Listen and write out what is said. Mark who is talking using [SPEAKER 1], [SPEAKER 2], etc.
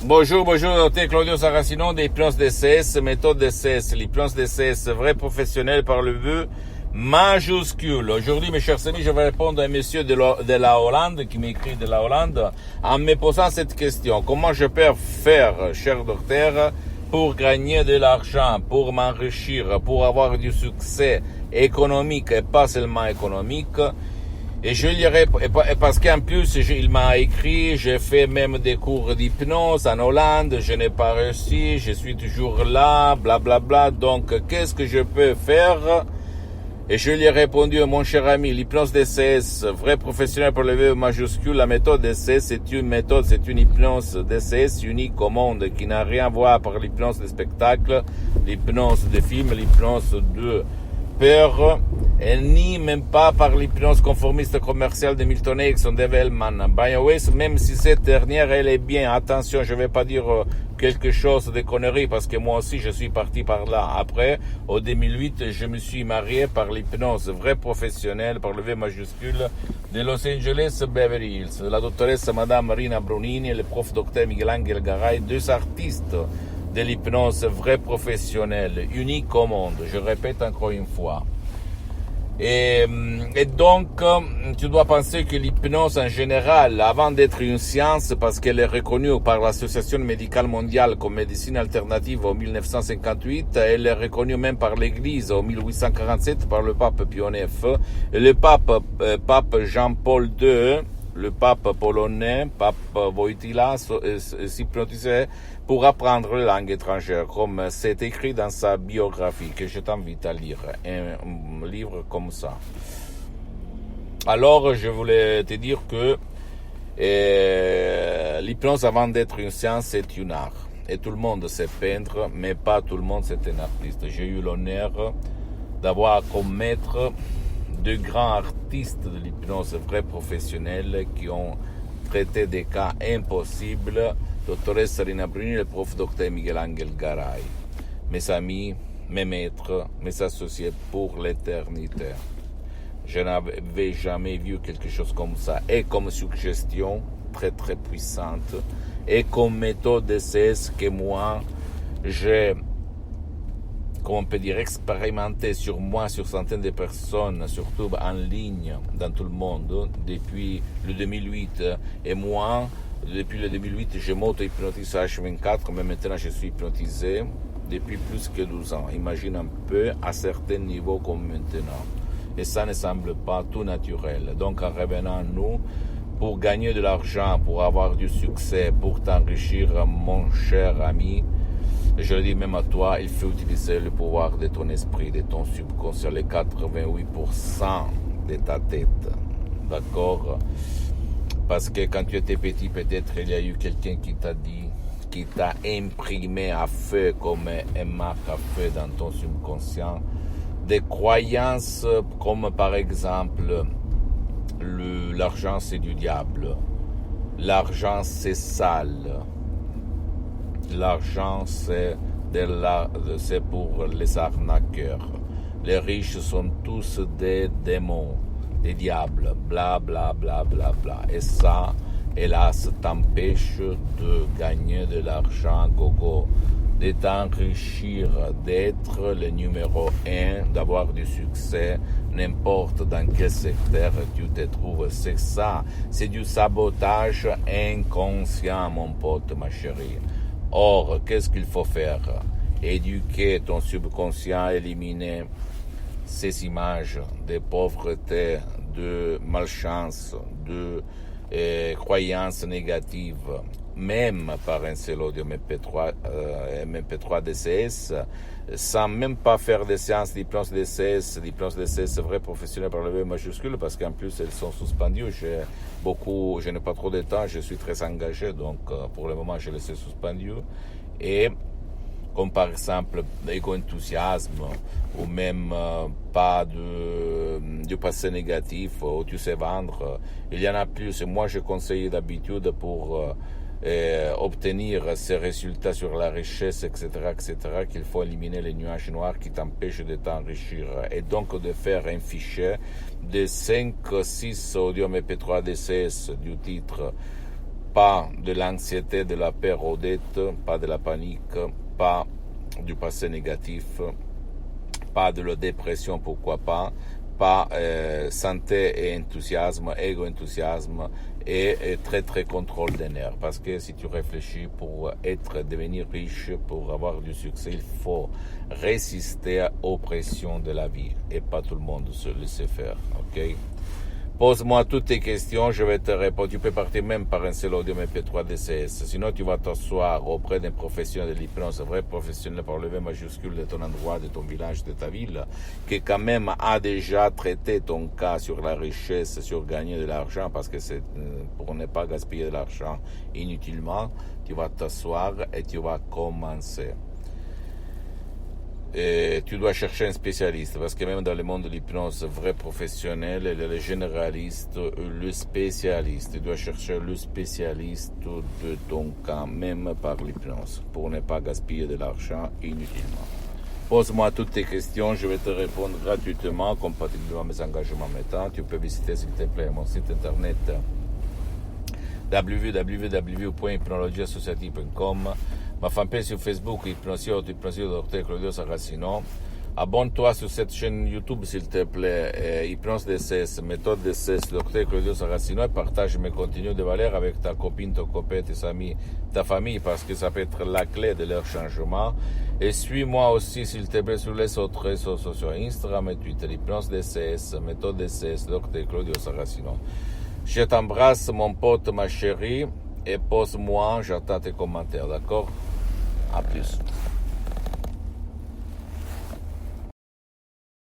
[SPEAKER 1] Bonjour, docteur Claudio Saracino d'Hypnose DCS, méthode DCS, l'hypnose DCS, vrai professionnel par le vœu majuscule. Aujourd'hui, mes chers amis, je vais répondre à un monsieur de la Hollande, qui m'écrit de la Hollande, en me posant cette question. Comment je peux faire, cher docteur, pour gagner de l'argent, pour m'enrichir, pour avoir du succès économique et pas seulement économique? Et je lui réponds, parce qu'en plus, il m'a écrit, j'ai fait même des cours d'hypnose en Hollande, je n'ai pas réussi, je suis toujours là, blablabla. Bla bla. Donc, qu'est-ce que je peux faire? Et je lui ai répondu, mon cher ami, l'hypnose DCS, vrai professionnel pour le V majuscule, la méthode DCS, c'est une méthode, c'est une hypnose DCS unique au monde, qui n'a rien à voir par l'hypnose de spectacle, l'hypnose de film, l'hypnose de peur, et ni même pas par l'hypnose conformiste commerciale de Milton Erickson, de Wellman. BioWays, même si cette dernière, elle est bien, attention, je vais pas dire quelque chose de conneries, parce que moi aussi, je suis parti par là. Après, au 2008, je me suis marié par l'hypnose vraie professionnelle, par le V majuscule, de Los Angeles, Beverly Hills. La doctoresse Madame Marina Brunini et le prof docteur Miguel Angel Garay, deux artistes de l'hypnose vraie professionnelle, unique au monde, je répète encore une fois. Et donc, tu dois penser que l'hypnose en général, avant d'être une science, parce qu'elle est reconnue par l'Association médicale mondiale comme médecine alternative en 1958, elle est reconnue même par l'Église en 1847 par le pape Pie IX, et le pape Jean-Paul II, le pape polonais, pape Wojtyła, s'hypnotisait pour apprendre les langues étrangères, comme c'est écrit dans sa biographie, que je t'invite à lire, un livre comme ça. Alors, je voulais te dire que l'hypnose, avant d'être une science, c'est un art. Et tout le monde sait peindre, mais pas tout le monde c'est un artiste. J'ai eu l'honneur d'avoir comme maître de grands artistes de l'hypnose vrais professionnels qui ont traité des cas impossibles, doctoresse Rina Bruni et le prof docteur Miguel Angel Garay, mes amis, mes maîtres, mes associés pour l'éternité. Je n'avais jamais vu quelque chose comme ça, et comme suggestion très très puissante, et comme méthode DCS que moi, j'ai, comme on peut dire, expérimenté sur moi, sur centaines de personnes, surtout en ligne, dans tout le monde, depuis le 2008. Et moi, depuis le 2008, je m'auto-hypnotise à H24, mais maintenant je suis hypnotisé depuis plus que 12 ans. Imagine un peu, à certains niveaux comme maintenant. Et ça ne semble pas tout naturel. Donc en revenant à nous, pour gagner de l'argent, pour avoir du succès, pour t'enrichir, mon cher ami, je le dis même à toi, il faut utiliser le pouvoir de ton esprit, de ton subconscient, les 88% de ta tête. D'accord? Parce que quand tu étais petit, peut-être il y a eu quelqu'un qui t'a dit, qui t'a imprimé à feu comme un marque à feu dans ton subconscient, des croyances comme par exemple, l'argent c'est du diable, l'argent c'est sale. L'argent, c'est pour les arnaqueurs. Les riches sont tous des démons, des diables, bla bla bla bla bla. Et ça, hélas, t'empêche de gagner de l'argent, gogo, de t'enrichir, d'être le numéro 1, d'avoir du succès, n'importe dans quel secteur tu te trouves. C'est ça, c'est du sabotage inconscient, mon pote, ma chérie. Or, qu'est-ce qu'il faut faire? Éduquer ton subconscient, éliminer ces images de pauvreté, de malchance, de croyances négatives, même par un seul audio MP3 DCS, sans même pas faire des séances d'hypnose DCS, vrai professionnel par le V majuscule, parce qu'en plus elles sont suspendues. Je n'ai pas trop de temps, je suis très engagé, donc pour le moment je les ai suspendues. Et comme par exemple l'égo-enthousiasme, ou même pas du passé négatif, où tu sais vendre, il y en a plus. Moi je conseille d'habitude pour obtenir ces résultats sur la richesse, etc., qu'il faut éliminer les nuages noirs qui t'empêchent de t'enrichir, et donc de faire un fichier de 5-6 audio MP3 DCS du titre pas de l'anxiété, de la peur aux dettes, pas de la panique, pas du passé négatif, pas de la dépression, pourquoi pas santé et enthousiasme, égo-enthousiasme et très très contrôle des nerfs. Parce que si tu réfléchis pour devenir riche, pour avoir du succès, il faut résister aux pressions de la vie et pas tout le monde le sait faire, ok? Pose-moi toutes tes questions, je vais te répondre. Tu peux partir même par un seul audio MP3 DCS. Sinon, tu vas t'asseoir auprès d'un professionnel de l'hypnose, un vrai professionnel par le V majuscule de ton endroit, de ton village, de ta ville, qui quand même a déjà traité ton cas sur la richesse, sur gagner de l'argent, parce que c'est pour ne pas gaspiller de l'argent inutilement. Tu vas t'asseoir et tu vas commencer. Et tu dois chercher un spécialiste, parce que même dans le monde de l'hypnose, vrai professionnel, le généraliste, le spécialiste. Tu dois chercher le spécialiste de ton cas, même par l'hypnose, pour ne pas gaspiller de l'argent inutilement. Pose-moi toutes tes questions, je vais te répondre gratuitement, compatiblement à mes engagements mettants. Tu peux visiter, s'il te plaît, mon site internet www.hypnologieassociative.com, ma fanpage sur Facebook, Hypnosio Dr. Claudio Saracino. Abonne-toi sur cette chaîne YouTube, s'il te plaît, Hypnose DCS, méthode DCS, Dr. Claudio Saracino, et partage mes contenus de valeur avec ta copine, ton copain, tes amis, ta famille, parce que ça peut être la clé de leur changement. Et suis-moi aussi, s'il te plaît, sur les autres réseaux sociaux, Instagram et Twitter, Hypnose DCS, méthode DCS, Dr. Claudio Saracino. Je t'embrasse, mon pote, ma chérie, et pose-moi, j'attends tes commentaires, d'accord? À plus.